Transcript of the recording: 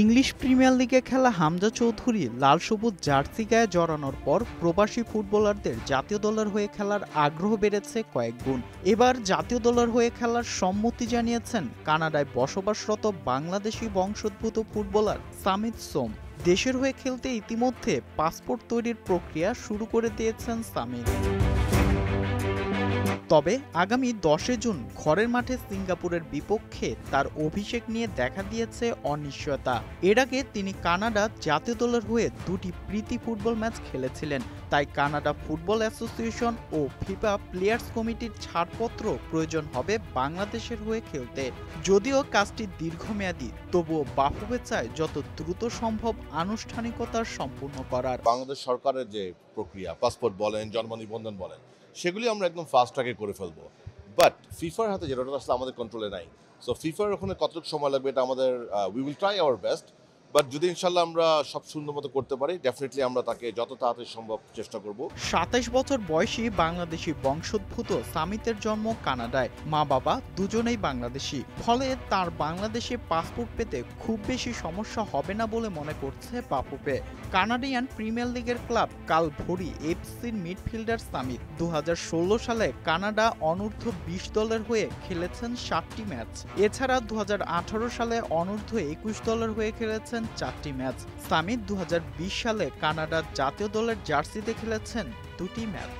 English premier লিগে খেলা হামজা চৌধুরী লাল সবুজ জার্সি গায়ে জড়ানোর পর প্রবাসী ফুটবলারদের জাতীয় দলের হয়ে খেলার আগ্রহ বেড়েছে কয়েক গুণ। এবার জাতীয় দলের হয়ে খেলার সম্মতি জানিয়েছেন কানাডায় বসবাসরত বাংলাদেশি বংশোদ্ভূত ফুটবলার সামিত সোম। দেশের হয়ে খেলতে ইতিমধ্যে পাসপোর্ট তৈরির প্রক্রিয়া শুরু করে দিয়েছেন সামিত। তবে আগামী 10 জুন ঘরের মাঠে সিঙ্গাপুরের বিপক্ষে তার অভিষেক নিয়ে দেখা দিয়েছে অনিশ্চয়তা। এর আগে তিনি কানাডা জাতীয় দলের হয়ে দুটি প্রীতি ফুটবল ম্যাচ খেলেছিলেন, তাই কানাডা ফুটবল অ্যাসোসিয়েশন ও ফিফা প্লেয়ার্স কমিটির ছাড়পত্র প্রয়োজন হবে বাংলাদেশের হয়ে খেলতে। যদিও কাজটি দীর্ঘমেয়াদী, তবুও বাফুফে চায় যত দ্রুত সম্ভব আনুষ্ঠানিকতার সম্পূর্ণ করার। বাংলাদেশ সরকারের যে প্রক্রিয়া, পাসপোর্ট বলেন, জন্ম নিবন্ধন বলেন, সেগুলি আমরা একদম ফাস্ট ট্র্যাকে করে ফেলবো। বাট ফিফার হাতে যেটা আসলে আমাদের কন্ট্রোলে নাই। সো ফিফার ওখানে কতটুকু সময় লাগবে এটা আমাদের we will try our best. But যদি ইনশাল্লাহ আমরা সব সুন্দর মতো করতে পারি, ডেফিনেটলি আমরা তাকে যত তাড়াতাড়ি সম্ভব চেষ্টা করব। 27 বছর বয়সী বাংলাদেশি বংশোদ্ভূত সামিতের জন্ম কানাডায়, মা বাবা দুজনেই বাংলাদেশি। ফলে তার বাংলাদেশে পাসপোর্ট পেতে খুব বেশি সমস্যা হবে না বলে মনে করছে বাফুফে। কানাডিয়ান প্রিমিয়ার লিগের ক্লাব কালভরি এফসির মিডফিল্ডার সামিত 2016 সালে কানাডা অনূর্ধ্ব 20 দলের হয়ে খেলেছেন 7টি ম্যাচ। এছাড়া 2018 সালে অনূর্ধ্ব 21 দলের হয়ে খেলেছেন 4টি ম্যাচ। সামিত 2020 সালে কানাডার জাতীয় দলের জার্সিতে খেলেছেন 2টি ম্যাচ।